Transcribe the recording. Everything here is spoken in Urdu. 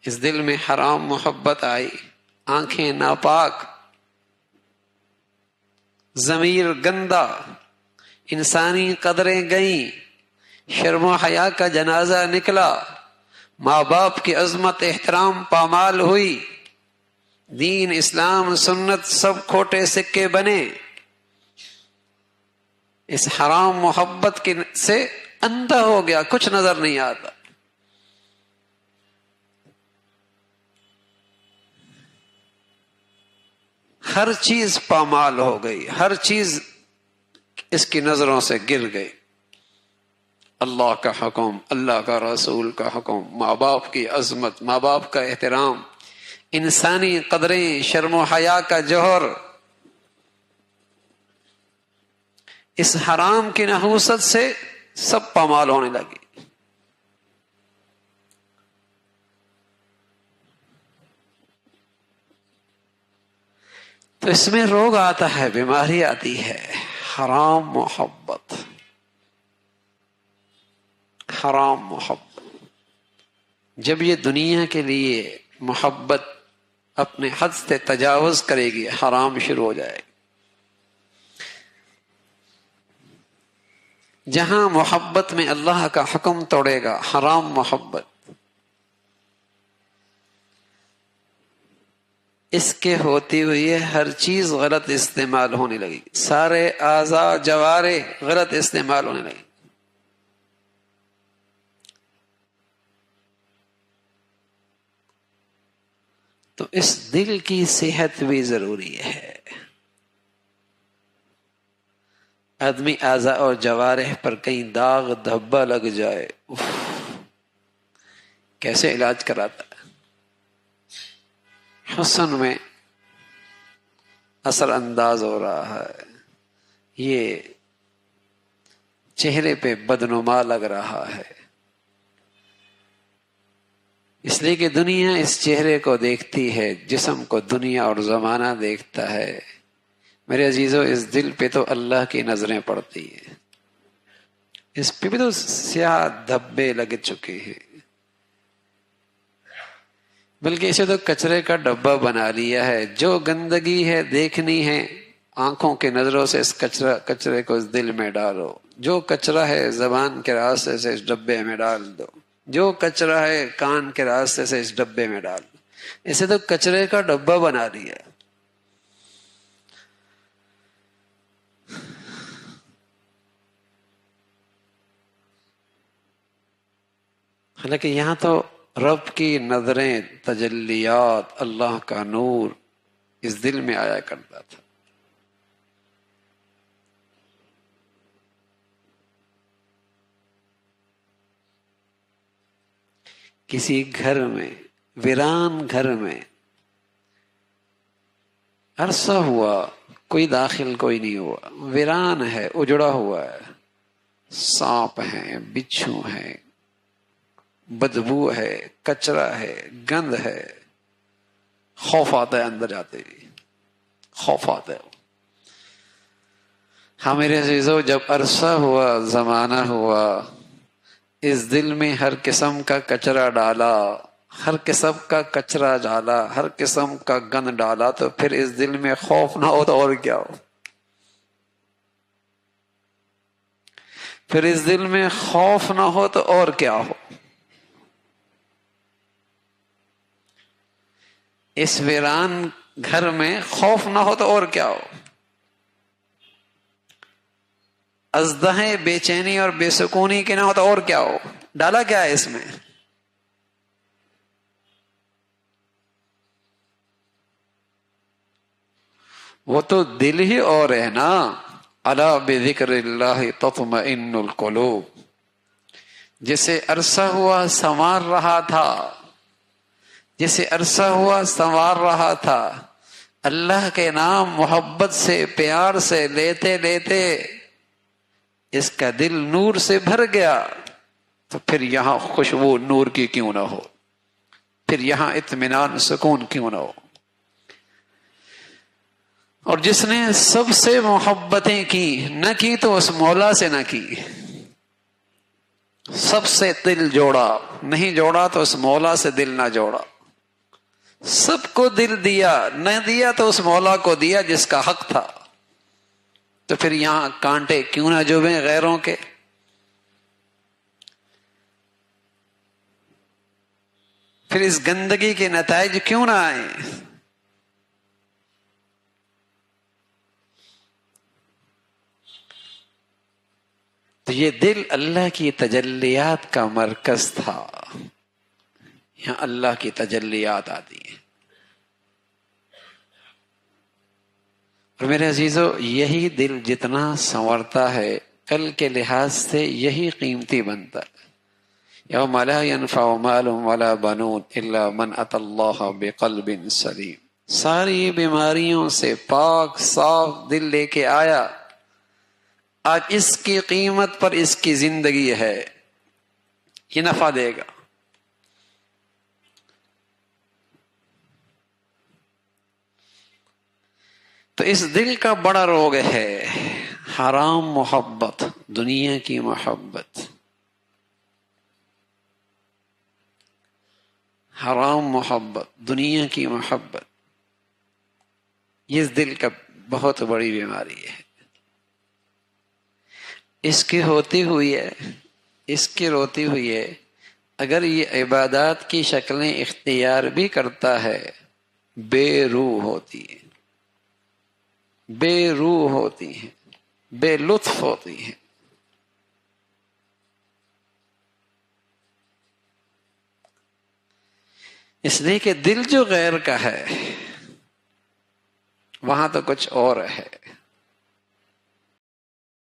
اس دل میں حرام محبت آئی، آنکھیں ناپاک، ضمیر گندا، انسانی قدریں گئیں، شرم و حیا کا جنازہ نکلا، ماں باپ کی عظمت احترام پامال ہوئی، دین اسلام سنت سب کھوٹے سکے بنے، اس حرام محبت سے اندھا ہو گیا، کچھ نظر نہیں آتا۔ ہر چیز پامال ہو گئی، ہر چیز اس کی نظروں سے گر گئی۔ اللہ کا حکم، اللہ کا رسول کا حکم، ماں باپ کی عظمت، ماں باپ کا احترام، انسانی قدریں، شرم و حیا کا جوہر، اس حرام کی نحوست سے سب پامال ہونے لگی۔ تو اس میں روگ آتا ہے، بیماری آتی ہے، حرام محبت، حرام محبت۔ جب یہ دنیا کے لیے محبت اپنے حد سے تجاوز کرے گی، حرام شروع ہو جائے گا۔ جہاں محبت میں اللہ کا حکم توڑے گا، حرام محبت، اس کے ہوتی ہوئی ہر چیز غلط استعمال ہونے لگی، سارے اعضاء جوارح غلط استعمال ہونے لگی۔ تو اس دل کی صحت بھی ضروری ہے۔ آدمی اعضاء اور جوارح پر کہیں داغ دھبا لگ جائے، کیسے علاج کراتا ہے؟ حسن میں اثر انداز ہو رہا ہے، یہ چہرے پہ بدنما لگ رہا ہے، اس لیے کہ دنیا اس چہرے کو دیکھتی ہے، جسم کو دنیا اور زمانہ دیکھتا ہے۔ میرے عزیزو، اس دل پہ تو اللہ کی نظریں پڑتی ہیں، اس پہ بھی تو سیاہ دھبے لگ چکے ہیں، بلکہ اسے تو کچرے کا ڈبہ بنا لیا ہے۔ جو گندگی ہے دیکھنی ہے، آنکھوں کی نظروں سے اس کچرے کو اس دل میں ڈالو، جو کچرا ہے زبان کے راستے سے اس ڈبے میں ڈال دو، جو کچرا ہے کان کے راستے سے اس ڈبے میں ڈال دو۔ اسے تو کچرے کا ڈبہ بنا لیا۔ حالانکہ یہاں تو رب کی نظریں، تجلیات، اللہ کا نور اس دل میں آیا کرتا تھا۔ کسی گھر میں، ویران گھر میں عرصہ ہوا، کوئی داخل کوئی نہیں ہوا، ویران ہے، اجڑا ہوا ہے، سانپ ہیں، بچھو ہیں، بدبو ہے، کچرا ہے، گند ہے، خوف آتا ہے اندر جاتے ہی، خوف آتا ہے۔ ہاں میرے عزیزو، جب عرصہ ہوا، زمانہ ہوا، اس دل میں ہر قسم کا کچرا ڈالا، ہر قسم کا کچرا ڈالا، ہر قسم کا گند ڈالا، تو پھر اس دل میں خوف نہ ہو تو اور کیا ہو؟ پھر اس دل میں خوف نہ ہو تو اور کیا ہو؟ اس ویران گھر میں خوف نہ ہو تو اور کیا ہو؟ ازدہے بے چینی اور بے سکونی کی نہ ہو تو اور کیا ہو؟ ڈالا کیا ہے اس میں؟ وہ تو دل ہی اور ہے نا۔ الا بذکر اللہ تطمئن القلوب۔ جسے عرصہ ہوا سنوار رہا تھا، جسے عرصہ ہوا سنوار رہا تھا، اللہ کے نام محبت سے، پیار سے لیتے لیتے اس کا دل نور سے بھر گیا، تو پھر یہاں خوشبو نور کی کیوں نہ ہو؟ پھر یہاں اطمینان سکون کیوں نہ ہو؟ اور جس نے سب سے محبتیں کی، نہ کی تو اس مولا سے نہ کی، سب سے دل جوڑا، نہیں جوڑا تو اس مولا سے دل نہ جوڑا۔ سب کو دل دیا، نہ دیا تو اس مولا کو دیا جس کا حق تھا. تو پھر یہاں کانٹے کیوں نہ جوبیں غیروں کے؟ پھر اس گندگی کے نتائج کیوں نہ آئیں؟ تو یہ دل اللہ کی تجلیات کا مرکز تھا. یہاں اللہ کی تجلیات آتی ہیں. اور میرے عزیزو، یہی دل جتنا سنورتا ہے کل کے لحاظ سے یہی قیمتی بنتا ہے. یوم لا ينفع مال ولا بنون الا من اتى الله بقلب سلیم. ساری بیماریوں سے پاک صاف دل لے کے آیا. آج اس کی قیمت پر اس کی زندگی ہے، یہ نفع دے گا. تو اس دل کا بڑا روگ ہے حرام محبت، دنیا کی محبت. حرام محبت، دنیا کی محبت، یہ اس دل کا بہت بڑی بیماری ہے. اس کی ہوتی ہوئی ہے، اس کی روتی ہوئی ہے. اگر یہ عبادات کی شکلیں اختیار بھی کرتا ہے، بے روح ہوتی ہے، بے روح ہوتی ہیں، بے لطف ہوتی ہیں. اس لیے کہ دل جو غیر کا ہے وہاں تو کچھ اور ہے.